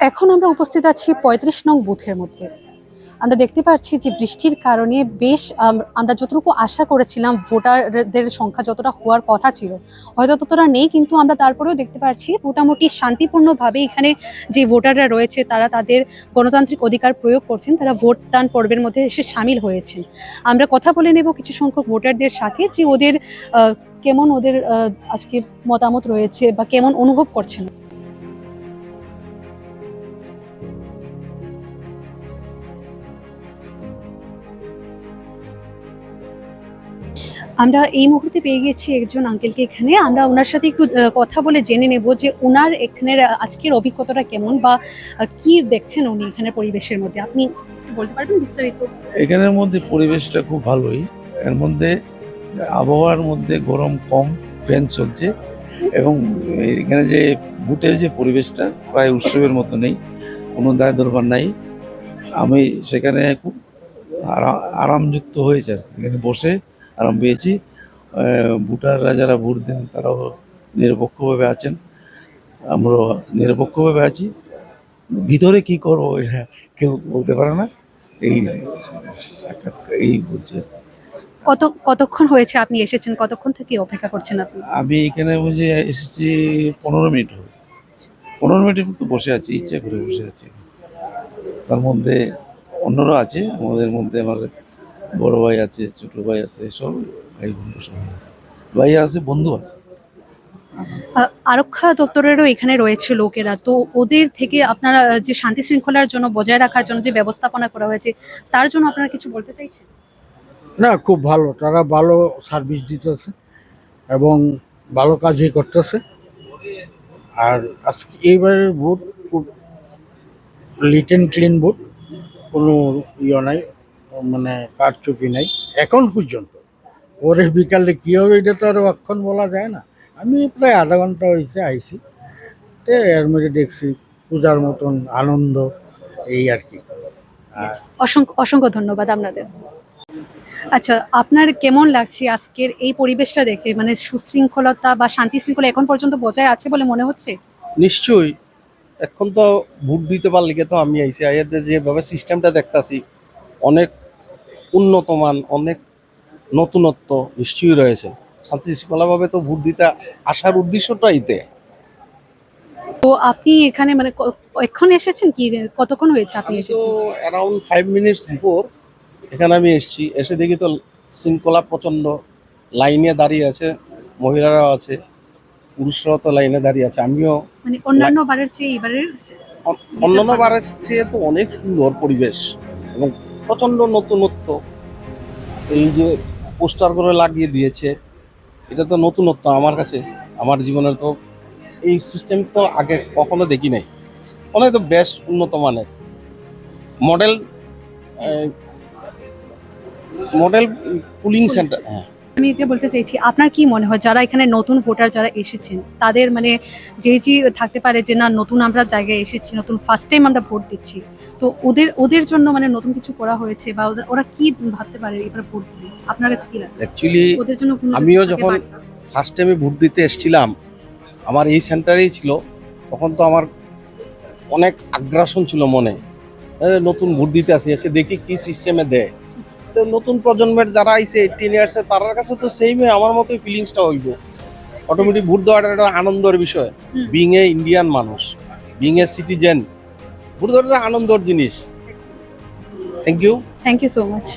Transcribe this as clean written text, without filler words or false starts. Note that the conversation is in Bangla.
এখন আমরা উপস্থিত আছি ৩৫ নং বুথের মধ্যে। আমরা দেখতে পাচ্ছি যে বৃষ্টির কারণে বেশ আমরা যতটুকু আশা করেছিলাম ভোটারদের সংখ্যা যতটা হওয়ার কথা ছিল হয়তো ততটা নেই, কিন্তু আমরা তারপরেও দেখতে পাচ্ছি মোটামুটি শান্তিপূর্ণভাবে এখানে যে ভোটাররা রয়েছে তারা তাদের গণতান্ত্রিক অধিকার প্রয়োগ করছেন, তারা ভোটদান পর্বের মধ্যে এসে সামিল হয়েছেন। আমরা কথা বলে নেব কিছু সংখ্যক ভোটারদের সাথে যে ওদের কেমন ওদের আজকে মতামত রয়েছে বা কেমন অনুভব করছেন। আমরা এই মুহূর্তে পেয়ে গেছি একজন আঙ্কেলকে এখানে। আমরা ওনার সাথে একটু কথা বলে জেনে নেব যে ওনার এখানের আজকের অভিজ্ঞতাটা কেমন বা কি দেখছেন উনি এখানের পরিবেশের মধ্যে। আপনি একটু বলতে পারবেন বিস্তারিত? এখানের মধ্যে পরিবেশটা খুব ভালোই। এর মধ্যে আবহাওয়ার মধ্যে গরম কম, ফ্যান চলছে এবং এখানে যে বুটের যে পরিবেশটা প্রায় উৎসবের মতো নেই, কোনো দায় দরবার নাই। আমি সেখানে খুব আরামযুক্ত হয়েছে আর এখানে বসে আরাম পেয়েছি। ভোটাররা যারা ভোট দেন তারাও নিরপেক্ষভাবে আছেন, আমরাও নিরপেক্ষভাবে আছি। ভিতরে কি করবো এটা কেউ বলতে পারে না, এই এই বলছে। কতক্ষণ হয়েছে আপনি এসেছেন? কতক্ষণ থেকে অপেক্ষা করছেন আপনি? আমি এখানে বুঝে এসেছি 15 মিনিট হবে। 15 মিনিটের মতো বসে আছি, ইচ্ছা করে বসে আছি। তার মধ্যে অন্যরা আছে, আমাদের মধ্যে আমার বড় ভাই আছে, ছোট ভাই আছে, সব ভাই বন্ধু সবাই আছে, ভাই আছে, বন্ধু আছে। আরক্ষা দপ্তরেরও এখানে রয়েছে লোকেরা, তো ওদের থেকে আপনারা যে শান্তি শৃঙ্খলার জন্য বজায় রাখার জন্য যে ব্যবস্থাপনা করা হয়েছে তার জন্য আপনারা কিছু বলতে চাইছেন? না, খুব ভালো, তারা ভালো সার্ভিস দিতেছে এবং ভালো কাজই করতেছে। আর আজকে এইবারের ভোট খুব লিট অ্যান্ড ক্লিন ভোট, কোনো নাই, মানে কারচুপি নাই এখন পর্যন্ত। ওরে বিকালে কী হবে এটা তো আর অক্ষণ বলা যায় না। আমি প্রায় আধা ঘন্টা হয়েছে আইছি, এর মধ্যে দেখছি পূজার মতন আনন্দ, এই আর কি। অসংখ্য অসংখ্য ধন্যবাদ আপনাদের। আচ্ছা, আপনার কেমন লাগছে আজকের এই পরিবেশটা দেখে? মানে সুশৃঙ্খলতা বা শান্তি শৃঙ্খলা এখন পর্যন্ত বজায় আছে বলে মনে হচ্ছে? নিশ্চয়ই। এখন তো ভোট দিতে পারলে তো আমি আইসি আয়াদের যেভাবে সিস্টেমটা দেখতাছি অনেক উন্নতমান, অনেক নতুনত্ব নিশ্চয়ই রয়েছে। শান্তি শৃঙ্খলাভাবে তো ভোট দিতে আসার উদ্দেশ্যটাই এতে। তো আপনি এখানে মানে এখন এসেছেন কি? কতক্ষণ হয়েছে আপনি আমি তো এসেছেন? অ্যারাউন্ড 5 মিনিটস বিফোর এখানে আমি এসেছি। এসে দেখি তো শৃঙ্খলা প্রচণ্ড, লাইনে দাঁড়িয়ে আছে, মহিলারাও আছে, পুরুষরাও তো লাইনে দাঁড়িয়ে আছে। আমিও মানে অন্যান্য বারের চেয়ে এবারের অন্যান্য বারের চেয়ে তো অনেক সুন্দর পরিবেশ এবং প্রচণ্ড নতুনত্ব। এই যে পোস্টার করে লাগিয়ে দিয়েছে, এটা তো নতুনত্ব আমার কাছে, আমার জীবনের তো এই সিস্টেম তো আগে কখনো দেখি নাই। অনেক তো বেশ উন্নত মানের মডেল মডেল পুলিং সেন্টার। হ্যাঁ, আমি এটা বলতে চাইছি, আপনার কি মনে হয় যারা এখানে নতুন ভোটার যারা এসেছেন তাদের মানে যে থাকতে পারে যে না নতুন আমরা জায়গায় এসেছি, নতুন ফার্স্ট টাইম আমরা ভোট দিচ্ছি, তো ওদের জন্য মানে নতুন কিছু করা হয়েছে বা ওরা কি ভাবতে পারে এবার ভোট দিলে? আপনার কাছে কি লাগে অ্যাকচুয়ালি ওদের জন্য? আমিও যখন ফার্স্ট টাইমে ভোট দিতে এসেছিলাম, আমার এই সেন্টারেই ছিল, তখন তো আমার অনেক আগ্রাসন ছিল মনে, নতুন ভোট দিতে আসি আছে, দেখি কি সিস্টেমে দেয়। তো নতুন প্রজন্মের যারা আইসে 18 ইয়ার্সে তার কাছে তো সেইমে আমার মতোই ফিলিংসটা হইব। অটোমেটিক ভোট দেওয়াটা একটা আনন্দের বিষয়। বিং এ ইন্ডিয়ান মানুষ, বিং এ সিটিজেন, ভোট দেওয়াটা আনন্দের জিনিস। Thank you so much.